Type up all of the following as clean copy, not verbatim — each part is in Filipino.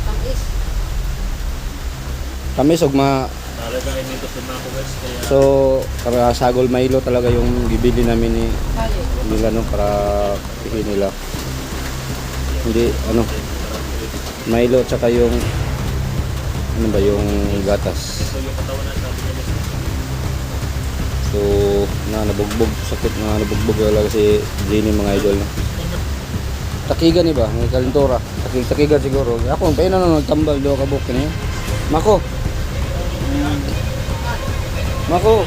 Tamis. Tamis ugma. Nalagay nito sa mga guys kaya So, para sagol Milo talaga yung bibili namin ni Kali. nila no para pihin nila. Hindi ano Milo tsaka yung ano ba yung gatas. ito yung katawan na sabi niya. So, nabugbog sakit na nabugbog talaga si Jenny mga idol no. Takigan iba, may kalintura. Takigan siguro. Ako pa ina na nagtambal do ka buk niya. Mako. Mako.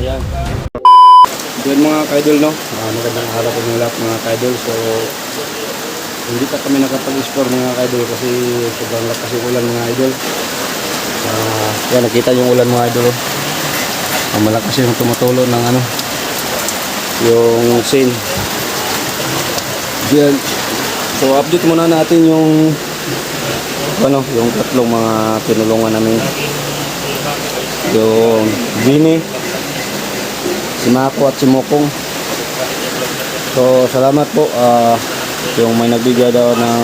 Yan. Yan mga ka-idol no. Magandang araw po ng lahat mga ka-idol. So hindi pa kami nakapag-explore mga ka-idol kasi sobrang lakas yung ulan mga idol. Yan nakita yung ulan mga idol. Malakas yung tumutulo ng ano yung scene. Yan. So update muna natin yung ano, yung tatlong mga tinulungan namin. Yung Vinny, si Mako at si Mokong. So salamat po yung may nagbigay daw ng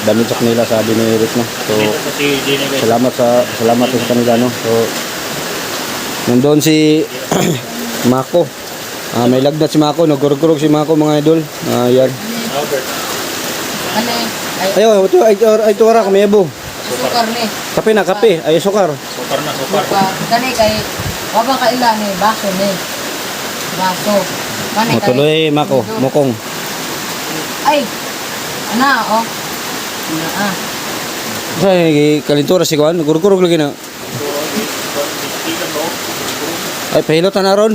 damit sa kanila sabi ni Eric no. So salamat sa kanila no. So nandoon si Mako. May lagnat si Mako, nagkurog-kurog si Mako mga idol. Yan. Ano eh? Ayo, ito ora kami abo. Sukar ni. Kape na, kape. Ay, sukar. Sukar na. Sukar. Kani kay wabang kaila ni baso ni. Baso. Kani kay. Tuloy, Mako, Mokong. Ay. Ana oh. Ay, kalintura si Kwan. Nagkurog-kurog lagi na. Ay, pahilot na ron.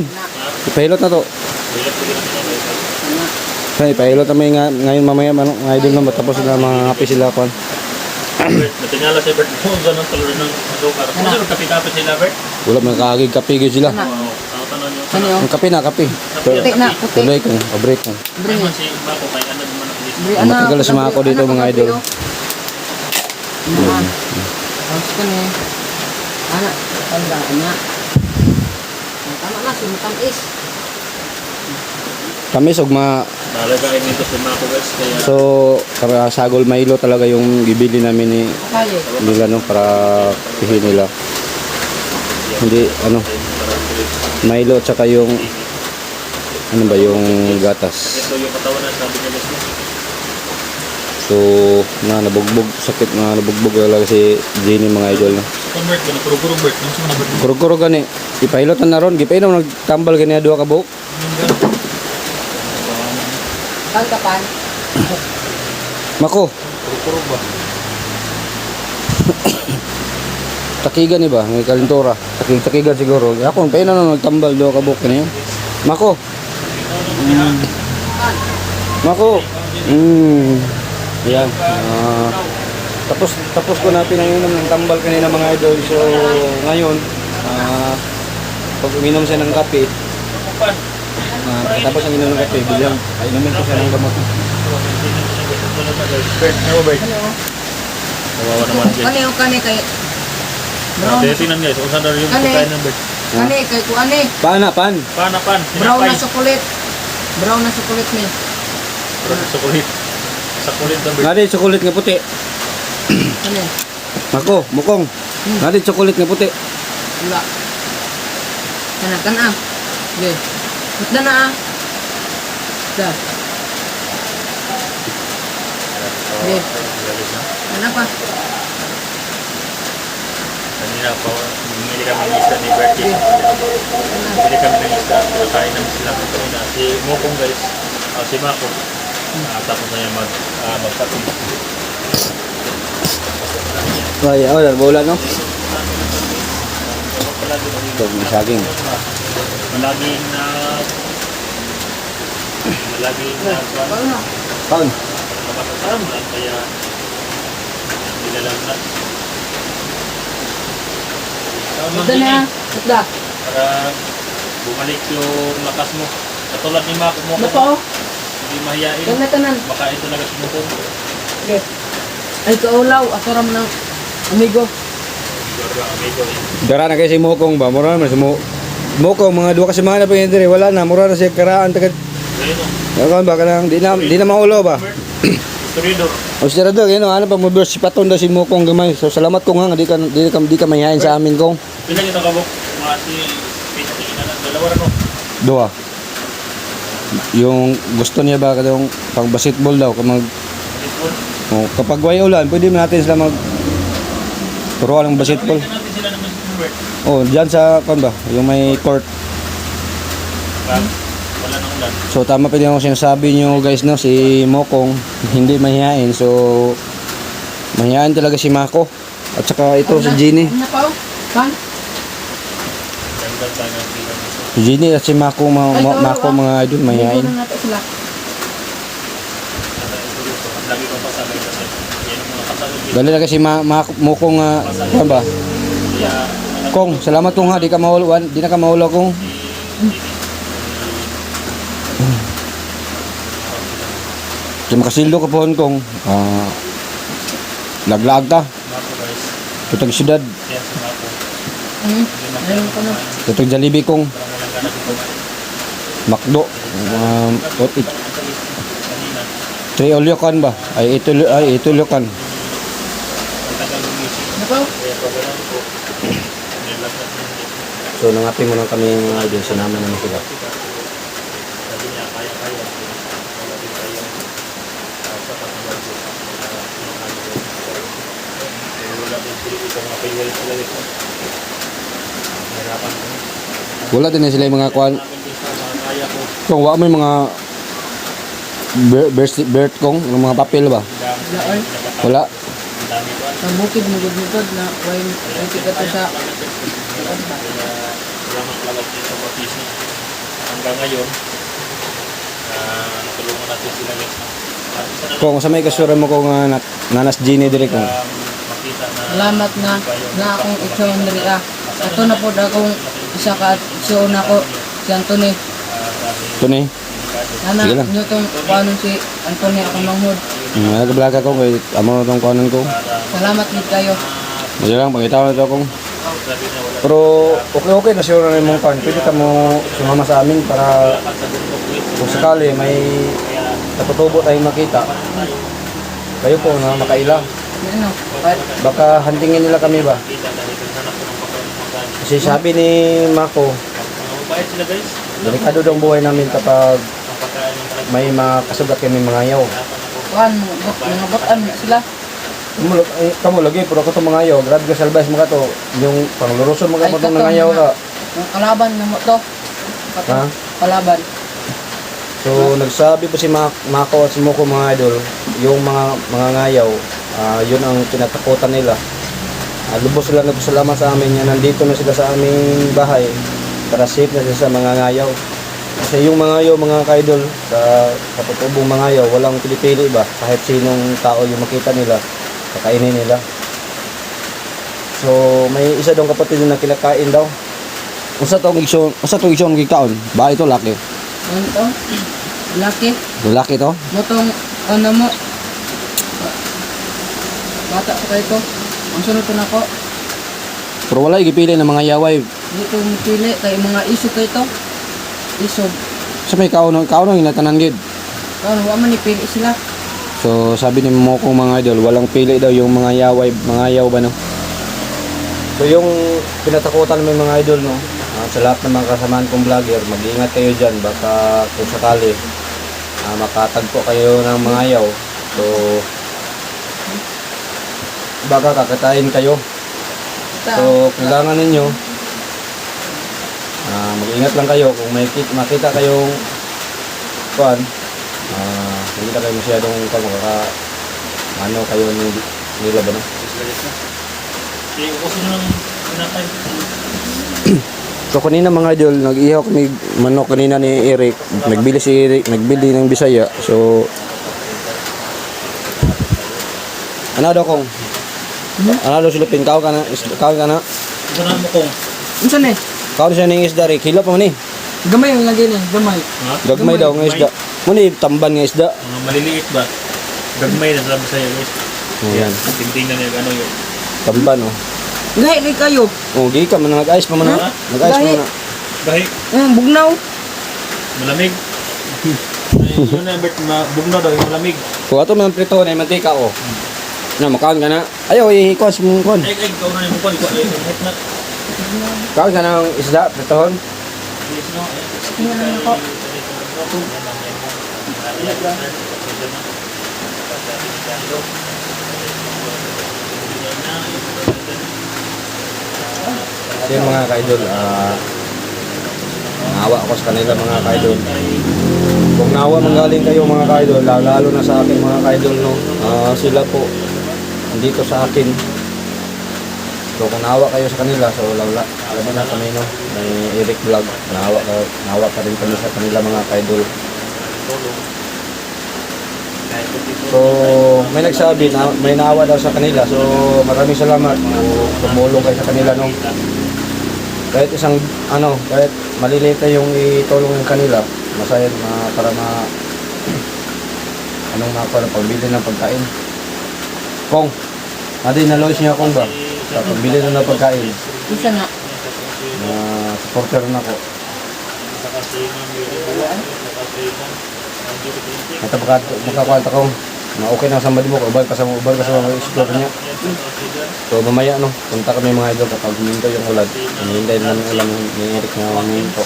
Pahilot na to. Ay, pahilot na may ngayon mamaya mga idol na matapos na mga happy sila Kwan. Natingala si Bert mo sa nang kalori ng sukar. Ano kape-kape sila Bert? Wala may kakagig-kapigil sila. Ang tanong niyo. Ano yun? Ang kape na, kape. Puti na, puti. Tuloy kong, break kong. Bre. Si Mako kay ano naman ang list. Bre Matagal na si Mako dito mga idol. Ano? Tapos ko ni. Ana, tandaan niya. Tama na, sumutamis. Tamis ugma. Nalagay nito sa Mako guys kaya So, para sagol Milo talaga yung bibili namin ni Kali. nila no para pihin nila. Hindi ano Milo tsaka yung ano ba yung gatas. ito yung katawan na sabi niya. So, nabugbog sakit na nabugbog talaga si Jenny mga idol no. Convert ka na puro Bert. Nung sumuna Bert. Kurog-kurog gani. Ipahilotan na ron, gipainom nagtambal gani duha ka buok. Pagkapan. Mako, Puro ba? takigan iba, may kalintura. Takigan siguro. Ako pa ina na nagtambal duha ka buok niya. Mako. Mako. Yan. Tapos ko na pinanginom ng tambal kanina mga idol. So ngayon, pag uminom siya ng kape, tapos ang inom ng kape, bilang inumin ko siya ng gamot. Bert, ano Bert? Kawawa naman dyan. Kani yung kani kay brown. Tingnan guys, kung saan daw yung Kani. pagkain ng Bert. Kani kay kuani. Pan. Pan. Brown na chocolate. Brown na chocolate ni. Sa kulit. Sa kulit ng Bert. Nadi chocolate nga puti. Kani. Mako, Mokong. Nadi chocolate nga puti. Wala. Kana. Okay. Putda na ah. Da. Okay. Ano pa? Kanina pa, bumili kami ng isda ni Bert. Bumili kami ng isda. Kain namin sila kanina. Si Mokong guys. Si Mako. Tapos na yung magpapin. Ay, bola no. Ito, may saging. Malaging na Ano? Pan. kapatasan lang kaya nilalang na. Putda na. Putda. Para bumalik yung lakas mo. Katulad ni Mako mo. Ano pa oh? Hindi mahiyain. Tanan. Baka ito talaga sumukong. Okay. Ay kaulaw. Ako ram ng amigo. Amigo. Dara na kay si Mokong ba? Mura na si Mokong mga duha ka semana pa hindi wala na mura na siya karaan tagad. Ganito. Yakon ba kanang di na maulo ba? Historiador. O si Rado, yun, ano pa mo si Paton daw si Mokong gamay. So salamat kong nga, di ka mahihain sa amin kong. Pila kita kabok, mga si Pinatingin na lang, dalawa rin no. Dua. Yung gusto niya ba yung pang basketball daw, Baseball. kapag way ulan, pwede natin sila turuan ng basketball. Gamitin natin sila ng basketball. Oh, diyan sa ba, yung may court. Pag wala nang ulan. So tama pa din ako sinasabi nyo guys, no, si Mokong hindi mahihain. So mahihain talaga si Mako. At saka ito si Jeannie. Ano pa oh? Pan? Dagdag tayo ng pila dito. Si Jeannie at si Mako, Mako mga idol, mahihain. Ligo na natin sila. Ang lagi kong pasagay kasi yan ang mga pasagay dito. Dali talaga si Mokong, ano ba? Kaya Kong, salamat kong ha, di na ka mahulaw kong. Kaya makasildo ka pohon kong. Laglag ta. Mako guys, Tutag syudad. yan si Mako. Ayun ko na. Tutag Jollibee kong. Parang walang gana dito. Makdo. Kanina, 3 olyokan ba? Ay, ito olyokan. ang tagal ng music. Ano pa oh? Kaya pag wala ko, nilaglag na music. So nangapi mo lang kami mga idol, sinama naman sila. Sabi niya, kaya-kaya. Wala din tayo sapat na budget. Pero wala din sila itong mga paywall sila dito. Nahirapan kami. Wala din na sila yung mga kwan. Namin din sa mga kaya ko. Kung wala mo yung mga birth kong, yung mga papel ba? Wala ay. Wala. Ang dami ko. Sa bukid mugod-mugod na wine. Ay tigat to sa Salamat talaga dito sa business. Hanggang ngayon, natulungan natin sila guys. At isa na Kung sa may kasura mo kong nanas Genie dire kong. makita na salamat na akong itsuon diri ah. Ito na po akong isa ka itsuon ako si Anthony. Ito na eh. Nana, Sige lang. nyo itong paano si Anthony ako manghod. Nagablaga ko kay amo itong kuanan ko. Salamat din kayo. Sige lang, pangitaw na ito kong. sabi na wala Pero okay na sure na yung mong kwan. Pwede ka mo sumama sa amin para sa bundok wait. kung sakali may natutubo tayong makita. Kayo po na makaila. Ano? Kahit Baka huntingin nila kami ba? Kita dahil naghanap ko ng pagkain. Kasi sabi ni Mako, Mga mabait sila guys. delikado daw ang buhay namin kapag Ang pagkain ng talagang may makasugat kami mga yaw. kuhan, mga bataan na sila. Kamu lagi, pero ako itong mga yaw. Grabe ka salbas mga to. Yung pangluruson mga Ay, mo itong kato, mga yaw ka. Yung kalaban na mo to. Kato, Ha? kalaban. So nagsabi po si Mako at si Moko mga idol, yung mga ngayaw, yun ang tinatakutan nila. Lubos sila nagpasalamat sa amin yan. Nandito na sila sa aming bahay para safe na sila sa mga ngayaw. Kasi yung mga ngayaw, mga kaidol, sa katutubong mga ngayaw, walang pinipili ba? Kahit sinong tao yung makita nila, kakainin nila. So may isa daw kapatid na kinakain daw. Usa tong igsoon kikaon? Ba ito laki? Ano to? Laki. Lalaki to? Motong, ano mo? Bata pa kayo to. Ang sunod to na ko. Pero wala igipili ng mga yaway. Dito yung pili. Kaya mga iso kayo to. Iso. Sa may kaunong inatanan gid. Ano, wala man ipili sila. So sabi ni Mokong mga idol, walang pili daw yung mga yaway, mga yaw ba no? So yung pinatakutan ng mga idol no, sa lahat ng mga kasamaan kong vlogger, mag-iingat kayo dyan, baka kung sakali makatagpo kayo ng mga yaw. So baka kakatayin kayo. So kailangan ninyo mag-ingat lang kayo kung makita kayong kuan, hindi na kayo masyadong ano kayo nila ba no? Okay, ubusin mo ng pinatay. So kanina mga idol, nag-ihaw kami manok kanina ni Eric. Nagbili si Eric, nagbili ng Bisaya. So ano daw kong? Ano daw silupin? Kaon ka na? Kaon ka na? Ito na mo kong. Ano saan eh? Kaon siya ng isda, Rick. Hilap pa man eh. Gamay yung lagi niya. Gamay. Ha? Gagmay daw ng isda. Muna tamban ng isda. Mga maliliit ba? Gagmay na sabi sa'yo guys. Ayan. Tingnan niya ano yun. Tamban oh. Gahi rin kayo. Oh, di ka man nag-ice pa man na. Ha? Nag-ice pa man na. Gahi. Bugnaw. Malamig. Yun na, Bert, bugno daw, yung malamig. So ato man prito na mantika oh. Na makaon ka na. Ayaw ikos mo kon. Ay, ikaw na yung mukha, ikaw ay hit na. Kaon ka ng isda pritohon. Please, no? Tingnan naman po. So yung mga kaidol, nawa ako sa kanila mga kaidol. Kung nawa manggaling kayo mga kaidol, lalo na sa akin mga kaidol, no, sila po dito sa akin. So kung nawa kayo sa kanila, so lala, alam mo na kami, no, may Eric Vlog, nawa ka rin kami sa kanila mga kaidol. So may nagsabi na may nawa daw sa kanila, so maraming salamat kung tumulong kayo sa kanila, no. Kahit isang kahit maliliit na yung itulong ng kanila, masaya para pagbili ng pagkain. Kong, natin nalois niya kong ba? Sa pagbili na ng pagkain. Isa nga. Supporter na ko. At makakwanta ko, okay na sa mo, ubal ka sa mga explore niya. So mamaya punta kami mga idol kapag huminto yung ulan. Hinihintay namin ulan ni Eric na huminto.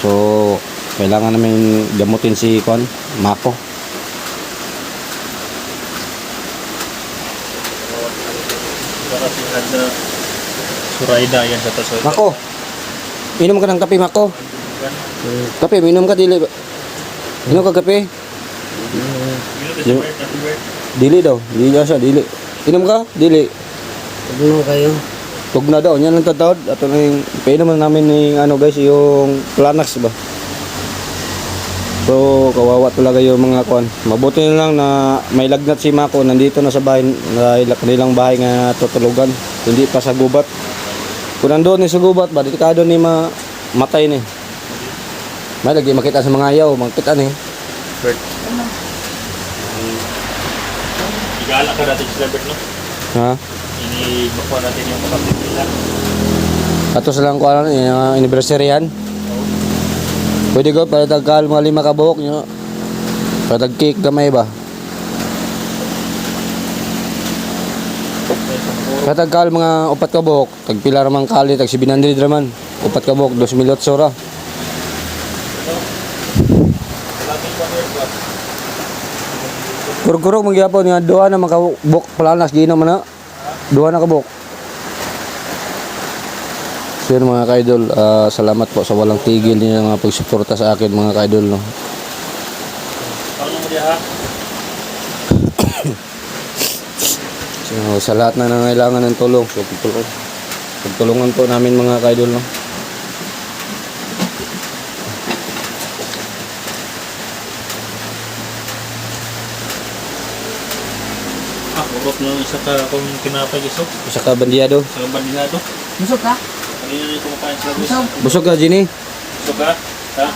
So kailangan namin gamutin si Mako. Suraida yan sa taso. Mako, inom ka ng kape, Mako. Kape, inom ka, dili. Inom ka kape? Dili daw, dili siya, dili. Inom ka, dili. Ano kayo? Tug na daw, yan ang tatawad. Ato na yung, painom namin yung guys, yung Planax ba. So, kawawa talaga yung mga kwan. Mabuti na lang na may lagnat si Mako, nandito na sa bahay, kanilang bahay nga tutulugan. Hindi pa sa gubat. Kung nandoon ni sa gubat ba, delikado ni matay ni. May lagi makita sa mga ayaw, makita ni. Bert. Igala ka natin sila, Bert, no? Ha? Ini-bakuha natin yung kapatid nila. Ato silang kuha yung anniversary yan. Pwede ko, para tagkal mga 5 ka buhok nyo. Para tag-cake gamay ba? Para tagkal mga 4 ka buhok, tagpila ramang kali, tag 700 raman. 4 ka buhok, 2,000 sora. Kurkurog magyapon nga duha na makabuk Planax giinom man na. Duha na kabuk. So yun mga kaidol, salamat po sa walang tigil niyo nga pagsuporta sa akin mga kaidol, no. Paano mo diya, ha? So sa lahat na nangailangan ng tulong, so pagtulungan po namin mga kaidol, no. Urok na isa ka kung kinapay isok. Isa ka bandiado. Sa bandinado. Busog ka? Kanina na yung kumakain sila, guys. Busog. Busog ka, Ginny? Busog ka? Ha?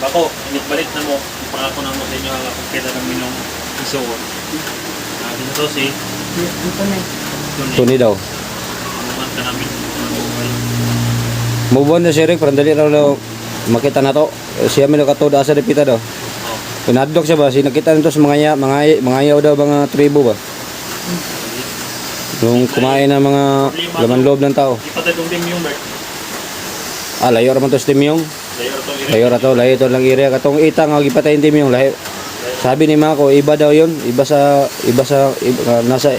Bako, init-balik na mo. Ipangako na mo sa inyo ang pagkita ng minong isok. Dito to si Dito na. Tuni daw. Amungan ka namin. Move on na si Rick, parang dali raw makita na to. Siya may nakatoda sa repita daw. Oh. Pinadlock siya ba? Nakita nito sa mga ayaw daw, mga tribo ba? Nung kumain ng mga laman loob ng tao. Ipatay itong team yung Bert. Layo raman to sa Tim Yung. Layo to. Layo to lang area. Katong itang agipatay yung Tim Yung. Layo. Sabi ni Mako, iba daw yun. Nasa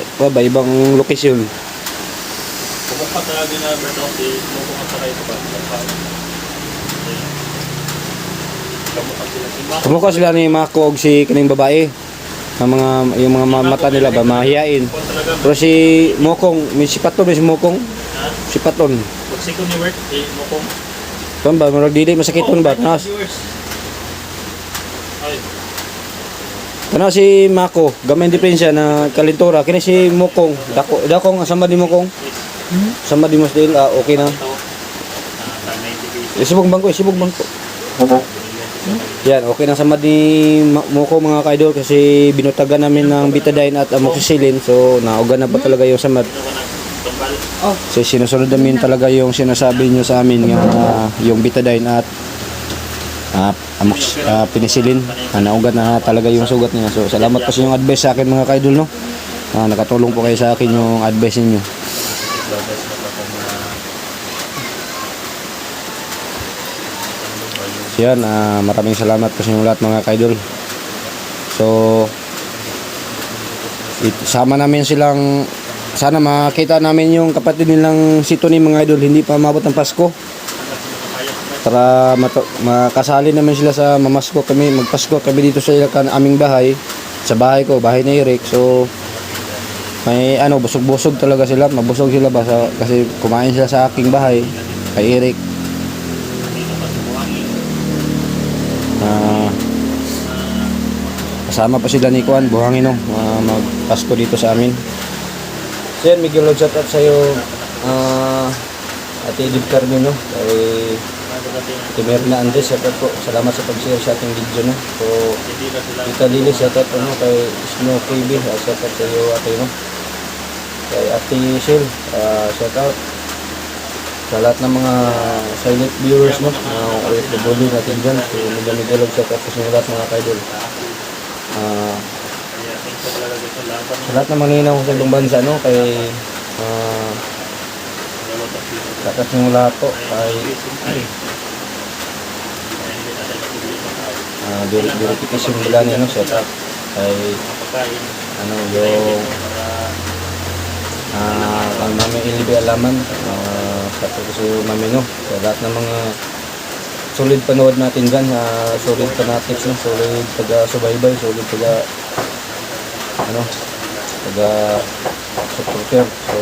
ibang lokasyon. Pumunta talaga na Bert ako si pumunta kayo sa Kumukha sila ni Mako og si kaning babae. Yung mga mata nila ba mahiyain. Pero si Mokong, may sipaton si Mokong. Sipaton. Pagsikon ni Bert, Mokong. Kan ba murag dili masakiton ba? Kana si Mako, gamay diferensya na kalintura. Kini si Mokong, dako ang sama di Mokong. Sama di mas dil, okay na. Isibog bangko. Yan, okay na sama di Moko mga kaidol kasi binutagan namin ng betadine at amoxicillin, so nauga na pa talaga yung samad. tumbal. Oh, Kasi sinusunod namin talaga yung sinasabi nyo sa amin nga yung betadine at penicillin. Naugat na talaga yung sugat niya. So salamat kasi yung advice sa akin mga kaidol, no. Nakatulong po kayo sa akin yung advice niyo. So yan, maraming salamat po sa inyo lahat mga kaidol. So sama namin silang, sana makita namin yung kapatid nilang si Tony mga idol, hindi pa mabot ng Pasko. Para makasali naman sila sa mamasko kami, magpasko kami dito sa aming bahay, sa bahay ko, bahay ni Eric. So may busog-busog talaga sila, mabusog sila ba kasi kumain sila sa aking bahay kay Eric. Kasama pa sila ni Kuan Buhangin, magpasko dito sa amin. So yan, Miguel, shout out sa'yo, Ate Edith Carmino, kay Timerna Andes, shout out po. Salamat sa pag-share sa ating video, no. So Tita Lili, shout out kay Snow KB, shout out sa'yo ate, no. Kay Ate Shell, shout out sa lahat ng mga silent viewers, no, OFW natin dyan. So Miguel, shout out sa lahat mga kaidol. Sa lahat ng maninaw sa ibang bansa, no, kay lakas ng lahat po kay verification nila niya, no, shout out kay yung Mami Ilbi Alaman, sa pagkaso Mami, no, sa lahat ng mga solid panood natin dyan, solid fanatics, no, solid taga-subaybay, solid taga-supporter. So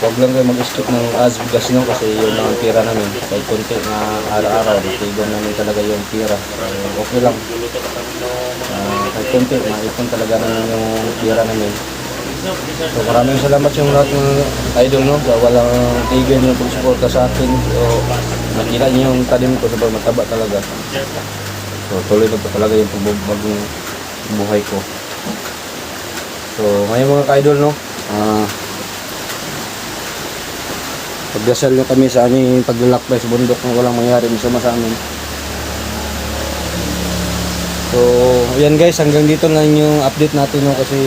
huwag lang kayo mag-skip ng ads bigas, no, kasi yun lang ang pira namin. Kahit konti na araw-araw, tigon namin talaga yung pira. So okay lang, kahit konti, maipon talaga namin yung pira namin. So maraming salamat sa lahat ng idol, no, sa walang tigil yung pagsuporta sa akin. So nakita niyo yung talim ko, sobrang mataba talaga. So tuloy na po talaga yung pagbagong buhay ko. So ngayon mga ka-idol, no, pagdasal nyo kami sa aming paglalakbay sa bundok na walang mangyari masama sa amin. So yan guys, hanggang dito lang yung update natin, no, kasi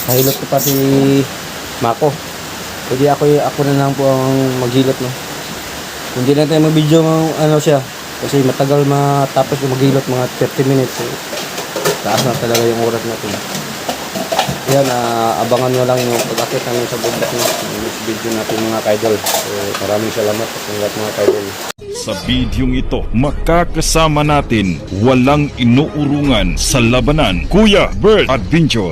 kahilot ko pa si Mako. Hindi ako na lang po ang maghilot, no. Hindi na tayo mag-video siya kasi matagal matapos yung maghilot, mga 30 minutes. So, taas na talaga yung oras natin. Yan, abangan nyo lang yung pag-akit namin sa bundok, no, yung next video natin mga kaidol. So maraming salamat sa lahat mga kaidol. Sa bidyong ito, makakasama natin walang inuurungan sa labanan, Kuya Bird Adventure.